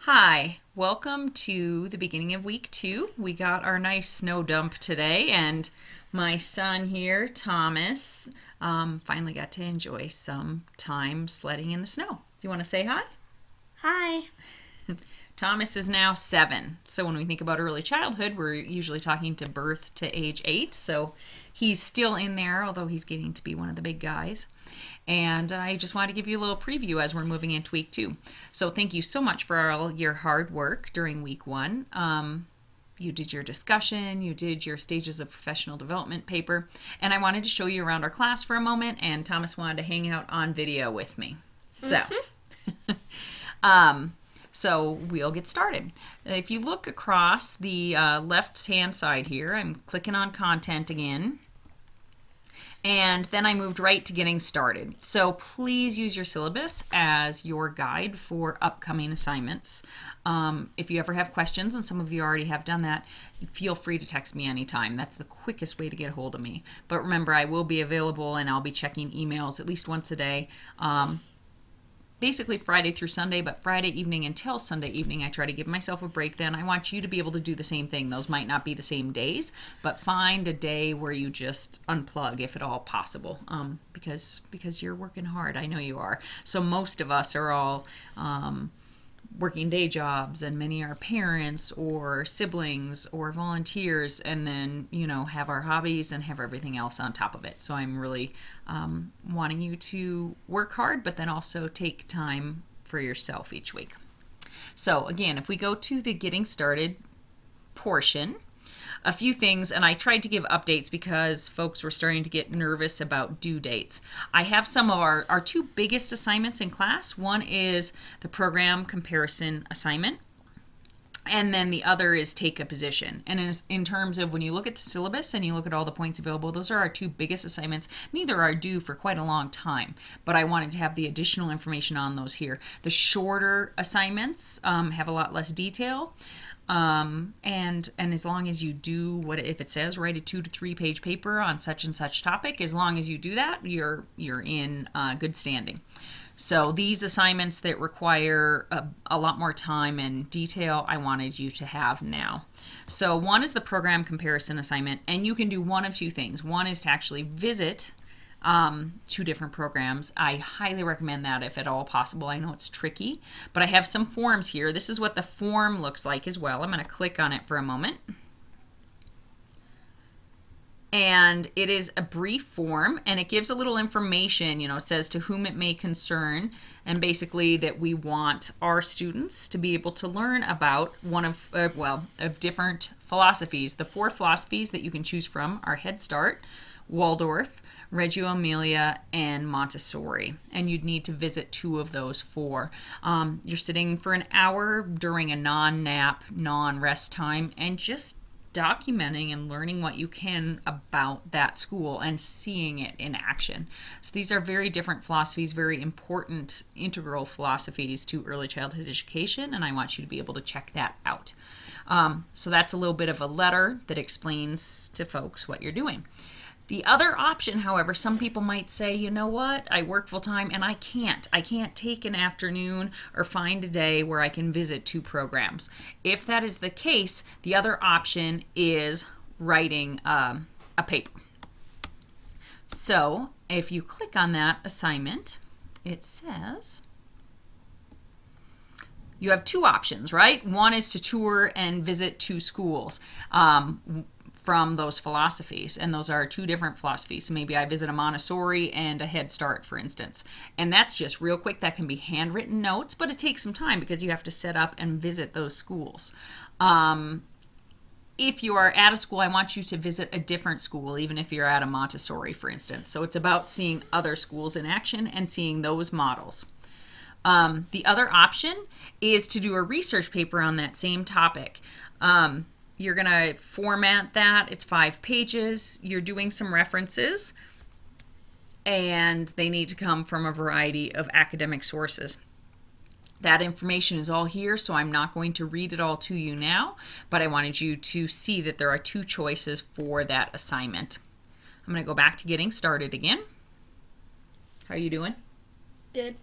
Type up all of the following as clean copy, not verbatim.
Hi, welcome to the beginning of week 2. We got our nice snow dump today, and my son here, Thomas, finally got to enjoy some time sledding in the snow. Do you want to say hi? Hi. Thomas is now 7. So when we think about early childhood, we're usually talking to birth to age 8. So he's still in there, although he's getting to be one of the big guys. And I just wanted to give you a little preview as we're moving into week 2. So thank you so much for all your hard work during week 1. You did your discussion, you did your stages of professional development paper, and I wanted to show you around our class for a moment, and Thomas wanted to hang out on video with me. So, so we'll get started. If you look across the left-hand side here, I'm clicking on content again. And then I moved right to getting started. So please use your syllabus as your guide for upcoming assignments. If you ever have questions, and some of you already have done that, feel free to text me anytime. That's the quickest way to get a hold of me. But remember, I will be available and I'll be checking emails at least once a day. Basically Friday through Sunday, but Friday evening until Sunday evening, I try to give myself a break then. I want you to be able to do the same thing. Those might not be the same days, but find a day where you just unplug if at all possible, because you're working hard. I know you are. So most of us are all working day jobs, and many are parents or siblings or volunteers, and then, you know, have our hobbies and have everything else on top of it. So I'm really wanting you to work hard, but then also take time for yourself each week. So again, if we go to the getting started portion, a few things, and I tried to give updates because folks were starting to get nervous about due dates. I have some of our two biggest assignments in class. One is the program comparison assignment, and then the other is take a position. And in terms of when you look at the syllabus and you look at all the points available, those are our two biggest assignments. Neither are due for quite a long time, but I wanted to have the additional information on those here. The shorter assignments have a lot less detail. And as long as you do if it says write a 2 to 3 page paper on such and such topic, as long as you do that, you're in good standing. So these assignments that require a lot more time and detail, I wanted you to have now. So one is the program comparison assignment, and you can do one of two things. One is to actually visit 2 different programs. I highly recommend that if at all possible. I know it's tricky, but I have some forms here. This is what the form looks like as well. I'm going to click on it for a moment. And it is a brief form, and it gives a little information, you know, it says to whom it may concern, and basically that we want our students to be able to learn about one of, of different philosophies. The 4 philosophies that you can choose from are Head Start, Waldorf, Reggio Emilia, and Montessori, and you'd need to visit 2 of those 4. You're sitting for an hour during a non-nap, non-rest time, and just documenting and learning what you can about that school and seeing it in action. So these are very different philosophies, very important integral philosophies to early childhood education, and I want you to be able to check that out. So that's a little bit of a letter that explains to folks what you're doing. The other option, however, some people might say, you know what, I work full-time and I can't take an afternoon or find a day where I can visit 2 programs. If that is the case, the other option is writing a paper. So if you click on that assignment, it says you have 2 options, right? One is to tour and visit 2 schools from those philosophies, and those are 2 different philosophies. So maybe I visit a Montessori and a Head Start, for instance, and that's just real quick. That can be handwritten notes, but it takes some time because you have to set up and visit those schools. If you are at a school, I want you to visit a different school, even if you're at a Montessori, for instance. So it's about seeing other schools in action and seeing those models. The other option is to do a research paper on that same topic. You're going to format that. It's 5 pages. You're doing some references, and they need to come from a variety of academic sources. That information is all here, so I'm not going to read it all to you now, but I wanted you to see that there are 2 choices for that assignment. I'm going to go back to getting started again. How are you doing? Good.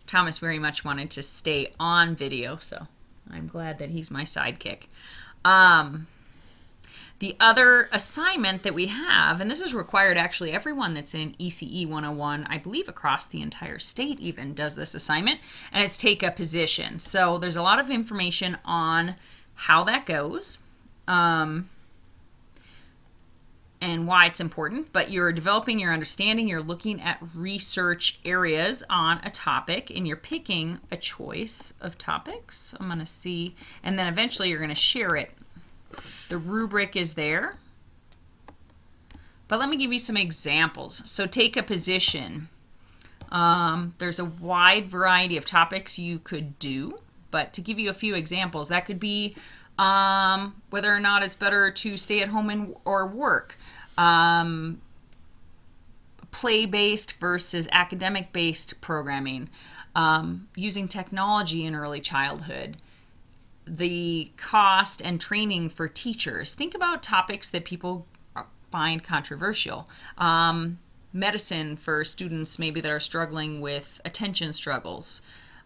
Thomas very much wanted to stay on video, so I'm glad that he's my sidekick. The other assignment that we have, and this is required actually, everyone that's in ECE 101, I believe across the entire state even, does this assignment, and it's take a position. So there's a lot of information on how that goes and why it's important, but you're developing your understanding, you're looking at research areas on a topic, and you're picking a choice of topics. I'm going to see, and then eventually you're going to share it. The rubric is there, but let me give you some examples. So take a position. There's a wide variety of topics you could do, but to give you a few examples, that could be whether or not it's better to stay at home or work, play-based versus academic-based programming, using technology in early childhood, the cost and training for teachers. Think about topics that people find controversial. Medicine for students maybe that are struggling with attention struggles.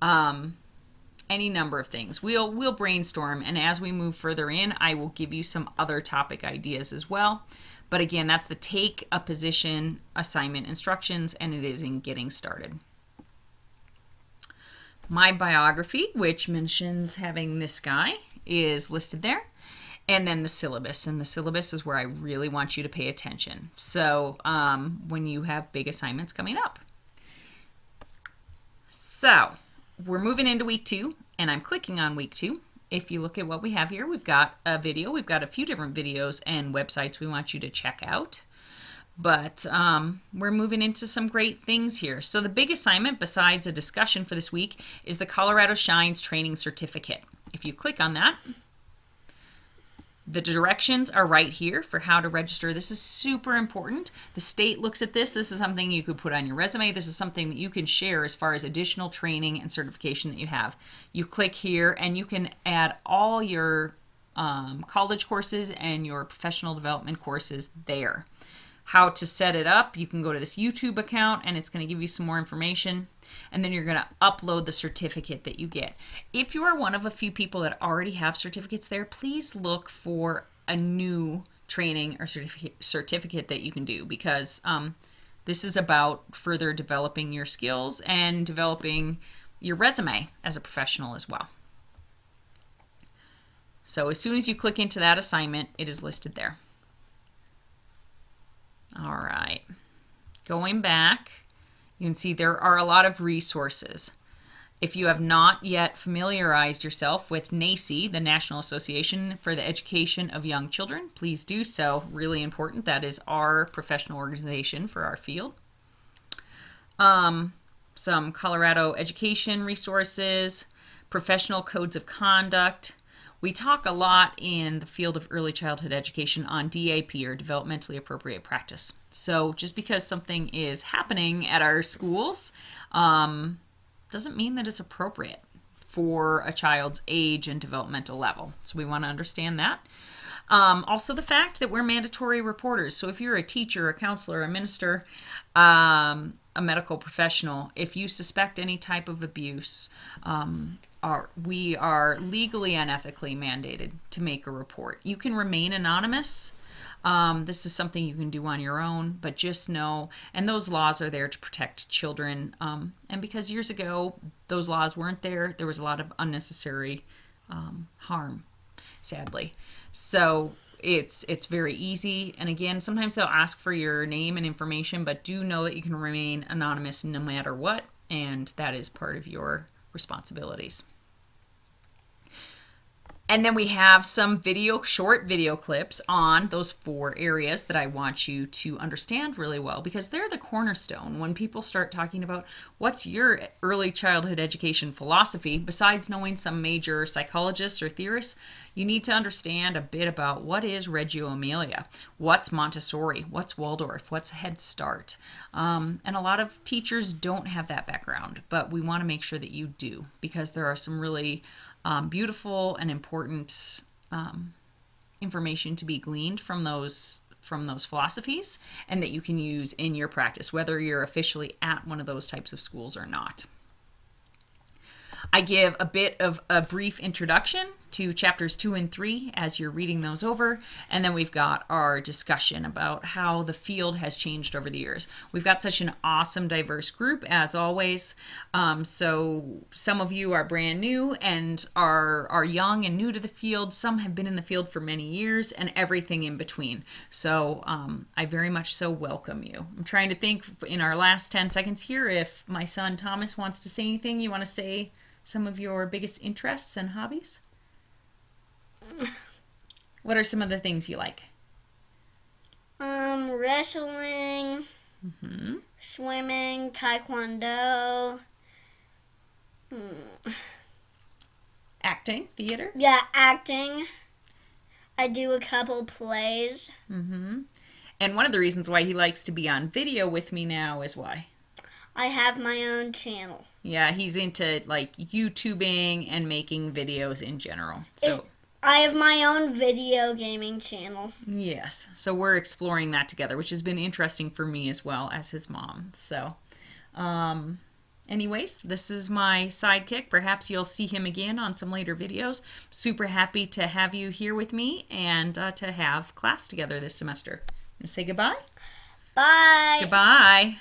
Any number of things. We'll brainstorm, and as we move further in, I will give you some other topic ideas as well. But again, that's the take a position assignment instructions, and it is in getting started. My biography, which mentions having this guy, is listed there. And then the syllabus. And the syllabus is where I really want you to pay attention. So when you have big assignments coming up. So we're moving into week 2, and I'm clicking on week 2. If you look at what we have here, we've got a video. We've got a few different videos and websites we want you to check out. But we're moving into some great things here. So the big assignment, besides a discussion for this week, is the Colorado Shines Training Certificate. If you click on that, the directions are right here for how to register. This is super important. The state looks at this. This is something you could put on your resume. This is something that you can share as far as additional training and certification that you have. You click here, and you can add all your college courses and your professional development courses there. How to set it up, you can go to this YouTube account, and it's going to give you some more information, and then you're going to upload the certificate that you get. If you are one of a few people that already have certificates there, please look for a new training or certificate that you can do, because this is about further developing your skills and developing your resume as a professional as well. So as soon as you click into that assignment, it is listed there. All right, going back, you can see there are a lot of resources. If you have not yet familiarized yourself with NAEYC, the National Association for the Education of Young Children, please do so. Really important. That is our professional organization for our field. Some Colorado education resources, professional codes of conduct. We talk a lot in the field of early childhood education on DAP, or developmentally appropriate practice. So just because something is happening at our schools doesn't mean that it's appropriate for a child's age and developmental level. So we want to understand that. Also the fact that we're mandatory reporters. So if you're a teacher, a counselor, a minister, a medical professional, if you suspect any type of abuse, we are legally and ethically mandated to make a report. You can remain anonymous. This is something you can do on your own, but just know, and those laws are there to protect children. And because years ago, those laws weren't there, there was a lot of unnecessary harm, sadly. So it's very easy. And again, sometimes they'll ask for your name and information, but do know that you can remain anonymous no matter what, and that is part of your responsibilities. And then we have some short video clips on those 4 areas that I want you to understand really well, because they're the cornerstone. When people start talking about what's your early childhood education philosophy, besides knowing some major psychologists or theorists, you need to understand a bit about what is Reggio Emilia, what's Montessori, what's Waldorf, what's Head Start. And a lot of teachers don't have that background, but we want to make sure that you do, because there are some really beautiful and important information to be gleaned from those philosophies, and that you can use in your practice, whether you're officially at one of those types of schools or not. I give a bit of a brief introduction to chapters 2 and 3 as you're reading those over, and then we've got our discussion about how the field has changed over the years. We've got such an awesome, diverse group, as always. So some of you are brand new and are young and new to the field. Some have been in the field for many years, and everything in between. So I very much so welcome you. I'm trying to think in our last 10 seconds here if my son Thomas wants to say anything. You want to say some of your biggest interests and hobbies? What are some of the things you like? Wrestling, swimming, taekwondo. Acting, theater? Yeah, acting. I do a couple plays. And one of the reasons why he likes to be on video with me now is why? I have my own channel. Yeah, he's into like YouTubing and making videos in general. So I have my own video gaming channel. yes, so we're exploring that together, which has been interesting for me as well as his mom. So anyways, this is my sidekick. Perhaps you'll see him again on some later videos. Super happy to have you here with me and to have class together this semester. Say goodbye. Bye. Goodbye.